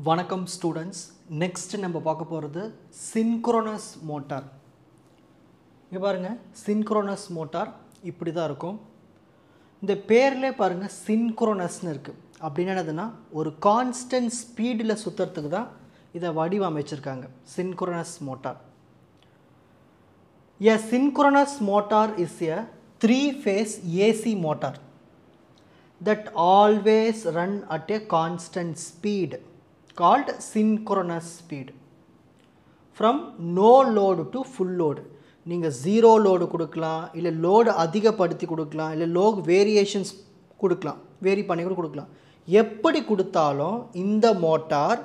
வணக்கம் students. Next நம்ம பார்க்க போகிறது சின்க்ரோனஸ் மோட்டார். இங்கே பாருங்கள், சின்க்ரோனஸ் மோட்டார் இப்படி தான் இருக்கும். இந்த பேர்லேயே பாருங்கள் சின்க்ரோனஸ்னு இருக்குது. அப்படின்னு என்னதுன்னா ஒரு கான்ஸ்டன்ட் ஸ்பீடில் சுற்றுறதுக்கு தான் இதை வடிவமைச்சிருக்காங்க synchronous motor. A synchronous motor is a three-phase AC motor that always run at a constant speed called synchronous speed from no load to full load. நீங்கள் ஜீரோ லோடு கொடுக்கலாம், இல்லை லோடு அதிகப்படுத்தி கொடுக்கலாம், இல்லை லோட் வேரியேஷன்ஸ் கொடுக்கலாம், vary பண்ணி கூட கொடுக்கலாம். எப்படி கொடுத்தாலும் இந்த மோட்டார்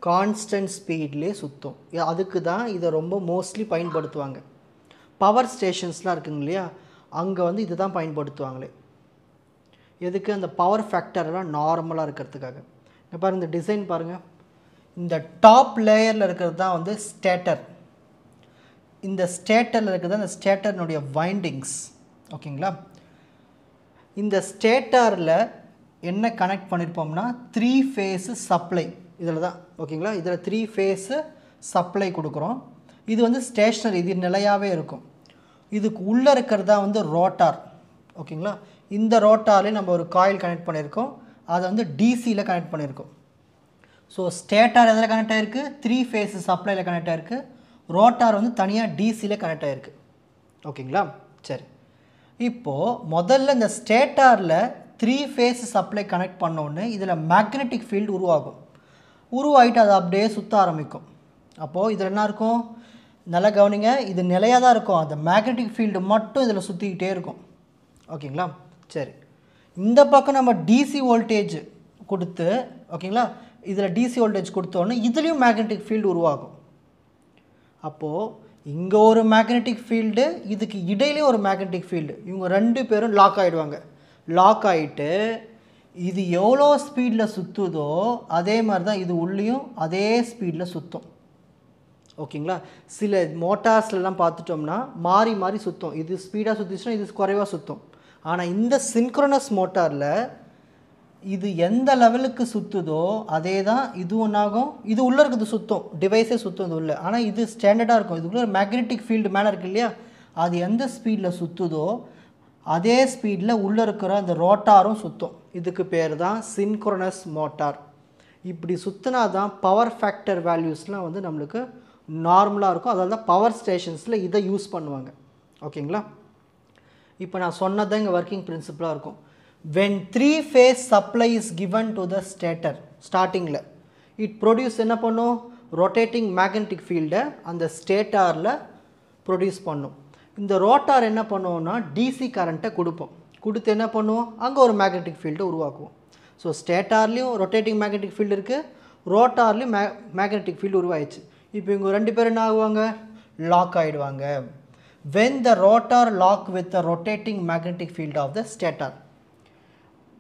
கான்ஸ்டன்ட் ஸ்பீட்லேயே சுற்றும். அதுக்கு தான் இதை ரொம்ப மோஸ்ட்லி பயன்படுத்துவாங்க. பவர் ஸ்டேஷன்ஸ்லாம் இருக்குங்க இல்லையா, அங்கே வந்து இது தான் பயன்படுத்துவாங்களே. எதுக்கு? அந்த பவர் ஃபேக்டர்லாம் நார்மலாக இருக்கிறதுக்காக. இப்போ பாருங்கள், இந்த டிசைன் பாருங்கள். இந்த டாப் லேயரில் இருக்கிறது தான் வந்து ஸ்டேட்டர். இந்த ஸ்டேட்டரில் இருக்கிறது அந்த ஸ்டேட்டர்னுடைய வைண்டிங்ஸ். ஓகேங்களா? இந்த ஸ்டேட்டரில் என்ன கனெக்ட் பண்ணியிருப்போம்னா 3 ஃபேஸு சப்ளை இதில் தான். ஓகேங்களா? இதில் 3 ஃபேஸு சப்ளை கொடுக்குறோம். இது வந்து ஸ்டேஷ்னரி, இது நிலையாகவே இருக்கும். இதுக்கு உள்ளே இருக்கிறதா வந்து ரோட்டார். ஓகேங்களா? இந்த ரோட்டார்லேயே நம்ம ஒரு காயில் கனெக்ட் பண்ணியிருக்கோம். அதை வந்து டிசியில் கனெக்ட் பண்ணியிருக்கோம். ஸோ ஸ்டேட்டார் எதில் கனெக்ட் ஆகிருக்கு? 3 ஃபேஸு சப்ளையில் கனெக்ட் ஆகிருக்கு. ரோட்டார் வந்து தனியாக டிசியில் கனெக்ட் ஆகிருக்கு. ஓகேங்களா? சரி, இப்போது முதல்ல இந்த ஸ்டேட்டாரில் 3 ஃபேஸு சப்ளை கனெக்ட் பண்ணோன்னு இதில் மேக்னெட்டிக் ஃபீல்டு உருவாகும். உருவாகிட்டு அது அப்படியே சுற்ற ஆரம்பிக்கும். அப்போது இதில் என்ன இருக்கும்? நல்லா கவனிங்க, இது நிலையாக தான் இருக்கும். அந்த மேக்னெட்டிக் ஃபீல்டு மட்டும் இதில் சுற்றிக்கிட்டே இருக்கும். ஓகேங்களா? சரி, இந்த பக்கம் நம்ம டிசி வோல்டேஜ் கொடுத்து, ஓகேங்களா, இதில் டிசி வோல்டேஜ் கொடுத்தோன்னே இதுலேயும் மேக்னெட்டிக் ஃபீல்டு உருவாகும். அப்போது இங்கே ஒரு மேக்னெட்டிக் ஃபீல்டு, இதுக்கு இடையிலையும் ஒரு மேக்னெட்டிக் ஃபீல்டு. இவங்க 2 பேரும் லாக் ஆகிடுவாங்க. லாக் ஆகிட்டு இது எவ்வளோ ஸ்பீடில் சுற்றுதோ அதே மாதிரி தான் இது உள்ளேயும் அதே ஸ்பீடில் சுற்றும். ஓகேங்களா? சில மோட்டார்ஸ்லாம் பார்த்துட்டோம்னா மாறி மாறி சுற்றும். இது ஸ்பீடாக சுற்றிச்சுன்னா இது குறைவாக சுற்றும். ஆனால் இந்த சின்க்ரோனஸ் மோட்டாரில் இது எந்த லெவலுக்கு சுற்றுதோ அதே தான் இது ஒன்றாகும். இது உள்ளே இருக்கிறது சுற்றும், டிவைஸே சுற்றும் இது உள்ள. ஆனால் இது ஸ்டாண்டர்டாக இருக்கும். இதுக்குள்ள ஒரு மேக்னெட்டிக் ஃபீல்டு மேலே இருக்குது இல்லையா, அது எந்த ஸ்பீடில் சுற்றுதோ அதே ஸ்பீடில் உள்ளே இருக்கிற அந்த ரோட்டாரும் சுற்றும். இதுக்கு பேர் தான் சின்க்ரோனஸ் மோட்டார். இப்படி சுற்றினா தான் பவர் ஃபேக்டர் வேல்யூஸ்லாம் வந்து நம்மளுக்கு நார்மலாக இருக்கும். அதனால தான் பவர் ஸ்டேஷன்ஸில் இதை யூஸ் பண்ணுவாங்க. ஓகேங்களா? இப்போ நான் சொன்னதான் இங்கே ஒர்க்கிங் பிரின்சிபலாக இருக்கும். when 3 phase supply is given to the stator ஸ்டார்டிங்கில் it produce என்ன பண்ணும்? ரொட்டேட்டிங் மேக்னெட்டிக் ஃபீல்டை அந்த ஸ்டேட்டாரில் ப்ரொடியூஸ் பண்ணும். இந்த ரோட்டார் என்ன பண்ணுவோம்னா டிசி கரண்ட்டை கொடுப்போம். கொடுத்து என்ன பண்ணுவோம்? அங்கே ஒரு மேக்னெட்டிக் ஃபீல்டை உருவாக்குவோம். ஸோ ஸ்டேட்டார்லேயும் ரொட்டேட்டிங் மேக்னெட்டிக் ஃபீல்டு இருக்குது, ரோட்டார்லேயும் மேக்னெட்டிக் ஃபீல்டு உருவாயிடுச்சு. இப்போ இவங்க 2 பேரும் என்ன ஆகுவாங்க? லாக் ஆகிடுவாங்க. when the rotor lock with the rotating magnetic field of the stator,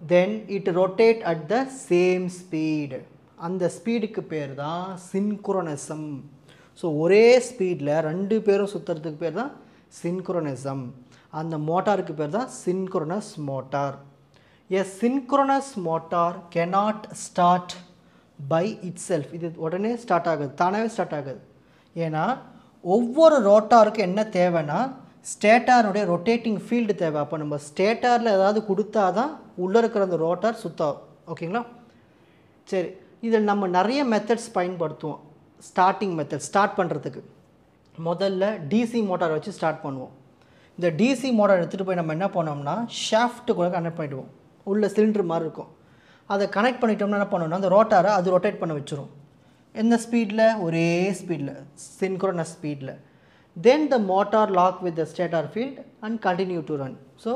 then it rotate at the same speed. அந்த ஸ்பீடுக்கு பேர் தான் சின்க்ரோனிசம். ஸோ ஒரே ஸ்பீடில் 2 பேரும் சுற்றுறதுக்கு பேர் தான் சின்க்ரோனிசம். அந்த மோட்டாருக்கு பேர் தான் synchronous motor. A synchronous motor cannot start by itself. இது உடனே ஸ்டார்ட் ஆகுது, தானாகவே ஸ்டார்ட் ஆகுது. ஏன்னா ஒவ்வொரு ரோட்டாருக்கும் என்ன தேவைன்னா ஸ்டேட்டாருடைய ரொட்டேட்டிங் ஃபீல்டு தேவை. அப்போ நம்ம ஸ்டேட்டாரில் ஏதாவது கொடுத்தா தான் உள்ளே இருக்கிற அந்த ரோட்டார் சுத்தாகும். ஓகேங்களா? சரி, இதில் நம்ம நிறைய மெத்தட்ஸ் பயன்படுத்துவோம். ஸ்டார்டிங் மெத்தட் ஸ்டார்ட் பண்ணுறதுக்கு முதல்ல டிசி மோட்டார் வச்சு ஸ்டார்ட் பண்ணுவோம். இந்த டிசி மோட்டார் எடுத்துகிட்டு போய் நம்ம என்ன பண்ணோம்னா ஷாஃப்ட்டு கூட கனெக்ட் பண்ணிவிடுவோம். உள்ள சிலிண்டர் மாதிரி இருக்கும். அதை கனெக்ட் பண்ணிட்டோம்னா என்ன பண்ணோம்னா அந்த ரோட்டாரை அது ரொட்டேட் பண்ண வச்சிரும். எந்த ஸ்பீடில்? ஒரே ஸ்பீடில், சின்க்ரோனஸ் ஸ்பீடில். Then the motor lock with the stator field and continue to run. So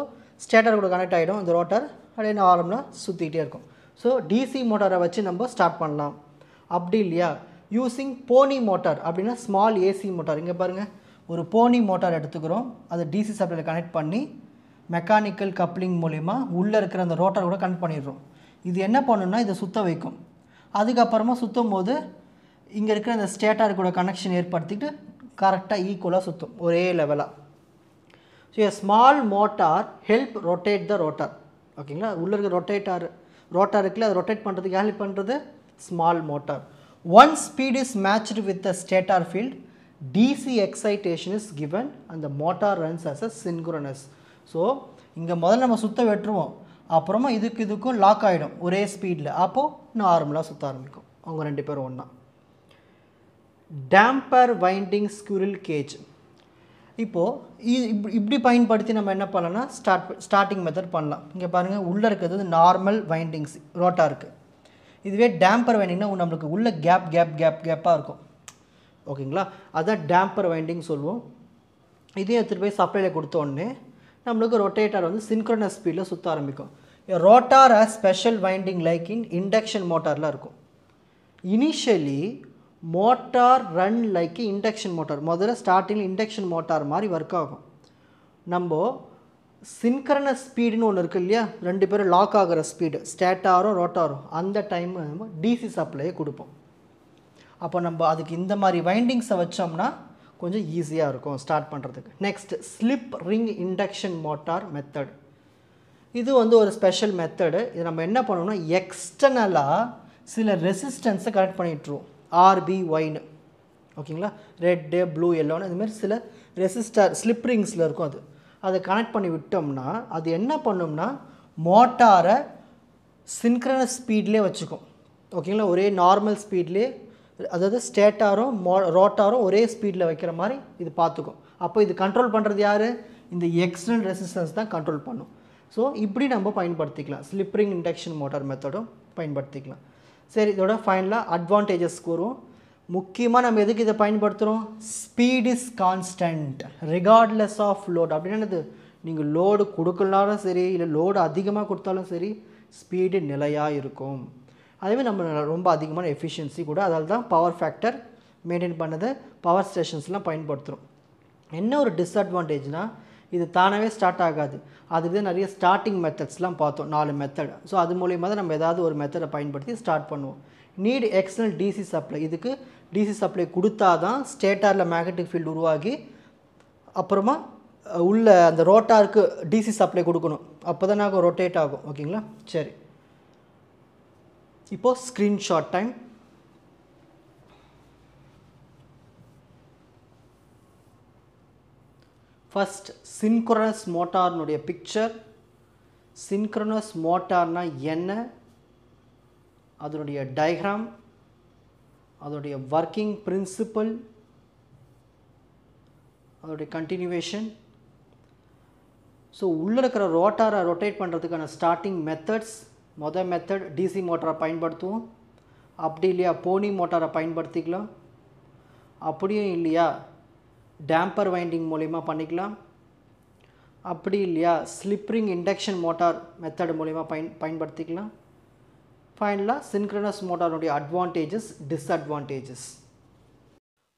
stator கூட கனெக்ட் ஆகிடும். இந்த ரோட்டார் அப்படியே நார்மலாக சுற்றிக்கிட்டே இருக்கும். ஸோ டிசி மோட்டாரை வச்சு நம்ம ஸ்டார்ட் பண்ணலாம். அப்படி இல்லையா, யூஸிங் போனி மோட்டார் அப்படின்னா ஸ்மால் ஏசி மோட்டார். இங்கே பாருங்கள், ஒரு போனி மோட்டார் எடுத்துக்கிறோம். அதை டிசி சப்ளையில் கனெக்ட் பண்ணி மெக்கானிக்கல் கப்ளிங் மூலிமா உள்ளே இருக்கிற அந்த ரோட்டார் கூட கனெக்ட் பண்ணிடுறோம். இது என்ன பண்ணுன்னா இதை சுற்ற வைக்கும். அதுக்கப்புறமா சுற்றும் போது இங்கே இருக்கிற அந்த ஸ்டேட்டார் கூட கனெக்ஷன் ஏற்படுத்திட்டு கரெக்டாக ஈக்குவலாக சுற்றும், ஒரே லெவலாக. So a small motor help rotate the rotor. ஓகேங்களா? உள்ளே இருக்க ரோட்டார் இருக்குல்ல, அதை ரொட்டேட் பண்ணுறதுக்கு ஹெல்ப் பண்ணுறது small motor. Once speed is matched with the stator field, DC excitation is given and the motor runs as a synchronous. So இங்கே முதல்ல நம்ம சுத்த வெட்டுருவோம், அப்புறமா இதுக்கும் லாக் ஆகிடும் ஒரே ஸ்பீடில். அப்போது நார்மலாக சுற்ற ஆரம்பிக்கும் அவங்க ரெண்டு பேரும் ஒன்றா. Tamper winding squirrel cage. இப்போது இப்படி பயன்படுத்தி நம்ம என்ன பண்ணலாம்னா ஸ்டார்டிங் மெத்தட் பண்ணலாம். இங்கே பாருங்கள், உள்ளே இருக்கிறது நார்மல் வைண்டிங்ஸ் ரோட்டாருக்கு. இதுவே டேம்பர் வைண்டிங்னா நம்மளுக்கு உள்ள கேப்பாக இருக்கும். ஓகேங்களா, அதுதான் டேம்பர் வைண்டிங் சொல்லுவோம். இதையும் எடுத்துகிட்டு போய் சப்ளையில் கொடுத்தோடனே நம்மளுக்கு ரொட்டேட்டர் வந்து சின்க்ரோனஸ் ஸ்பீடில் சுற்ற ஆரம்பிக்கும். Rotor as special winding like in induction மோட்டாரில் இருக்கும். Initially motor run like induction motor. முதல்ல ஸ்டார்டிங்கில் இண்டக்ஷன் மோட்டார் மாதிரி ஒர்க் ஆகும். நம்ம சின்க்ரனஸ் ஸ்பீடுன்னு ஒன்று இருக்குது இல்லையா, ரெண்டு பேரும் லாக் ஆகிற ஸ்பீடு, ஸ்டேட்டாரும் ரோட்டாரும், அந்த டைம் நம்ம டிசி சப்ளையை கொடுப்போம். அப்போ நம்ம அதுக்கு இந்த மாதிரி வைண்டிங்ஸை வச்சோம்னா கொஞ்சம் ஈஸியாக இருக்கும் ஸ்டார்ட் பண்ணுறதுக்கு. Next slip ring induction motor method. இது வந்து ஒரு ஸ்பெஷல் மெத்தடு. இது நம்ம என்ன பண்ணோம்னா எக்ஸ்டர்னலாக சில ரெசிஸ்டன்ஸை கனெக்ட் பண்ணிட்டுருவோம், RBYன்னு. ஓகேங்களா, ரெட்டு ப்ளூ எல்லோன்னு இதுமாரி சில ரெசிஸ்டர் ஸ்லிப் ரிங்ஸில் இருக்கும். அதை கனெக்ட் பண்ணி விட்டோம்னா அது என்ன பண்ணும்னா மோட்டாரை சின்க்ரனஸ் ஸ்பீட்லேயே வச்சுக்கும். ஓகேங்களா, ஒரே நார்மல் ஸ்பீட்லேயே, அதாவது ஸ்டேட்டாரும் ரோட்டாரும் ஒரே ஸ்பீடில் வைக்கிற மாதிரி இது பார்த்துக்கும். அப்போ இது கண்ட்ரோல் பண்ணுறது யார்? இந்த எக்ஸ்டர்னல் ரெசிஸ்டன்ஸ் தான் கண்ட்ரோல் பண்ணும். ஸோ இப்படி நம்ம பயன்படுத்திக்கலாம், ஸ்லிப்ரிங் இண்டக்ஷன் மோட்டார் மெத்தடும் பயன்படுத்திக்கலாம். சரி, இதோட ஃபைனலாக அட்வான்டேஜஸ்க்கு வருவோம். முக்கியமாக நம்ம எதுக்கு இதை பயன்படுத்துகிறோம்? Speed is constant regardless of load. அப்படின்னது நீங்கள் லோடு கொடுக்கலனாலும் சரி, இல்லை லோடு அதிகமாக கொடுத்தாலும் சரி, ஸ்பீடு நிலையாக இருக்கும். அதேமாதிரி நம்ம ரொம்ப அதிகமான எஃபிஷியன்சி கூட. அதால் தான் பவர் ஃபேக்டர் மெயின்டைன் பண்ணதை பவர் ஸ்டேஷன்ஸ்லாம் பயன்படுத்துகிறோம். என்ன ஒரு டிஸ்அட்வான்டேஜ்னால் இது தானாகவே ஸ்டார்ட் ஆகாது. அதுக்கு தான் நிறைய ஸ்டார்டிங் மெத்தட்ஸ்லாம் பார்த்தோம், 4 மெத்தட். ஸோ அது மூலிமா தான் நம்ம ஏதாவது ஒரு மெத்தடை பயன்படுத்தி ஸ்டார்ட் பண்ணுவோம். Need external DC supply. இதுக்கு டிசி சப்ளை கொடுத்தா தான் ஸ்டேட்டாரில் மேக்னெட்டிக் ஃபீல்டு உருவாகி அப்புறமா உள்ள அந்த ரோட்டாருக்கு டிசி சப்ளை கொடுக்கணும். அப்போ தான் நாங்கள் ரொட்டேட் ஆகும். ஓகேங்களா, சரி. இப்போது ஸ்க்ரீன்ஷாட் டைம். ஃபஸ்ட் சின்க்ரோனஸ் மோட்டார்னுடைய பிக்சர். சின்க்ரோனஸ் மோட்டார்னா என்ன, அதனுடைய டயக்ராம், அதோடைய ஒர்க்கிங் பிரின்சிபல், அதோடைய கண்டினியூவேஷன். ஸோ உள்ளே இருக்கிற ரோட்டாரை ரொட்டேட் பண்ணுறதுக்கான ஸ்டார்டிங் மெத்தட்ஸ். மொதல் மெத்தட் டிசி மோட்டாரை பயன்படுத்துவோம். அப்படி இல்லையா போனி மோட்டாரை பயன்படுத்திக்கலாம். அப்படியும் இல்லையா டேம்பர் வைண்டிங் மூலிமா பண்ணிக்கலாம். அப்படி இல்லையா ஸ்லிப்ரிங் இண்டக்ஷன் மோட்டார் மெத்தட் மூலிமா பயன்படுத்திக்கலாம். ஃபைனலாக சின்க்ரோனஸ் மோட்டாருடைய அட்வான்டேஜஸ், டிஸ்அட்வான்டேஜஸ்.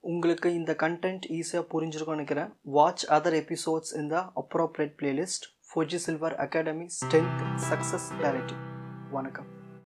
உங்களுக்கு இந்த கண்டென்ட் ஈஸியாக புரிஞ்சிருக்கும்னு நினைக்கிறேன். வாட்ச் அதர் எபிசோட்ஸ் இன் த appropriate playlist. Four G silver academy, strength, success, clarity. வணக்கம்.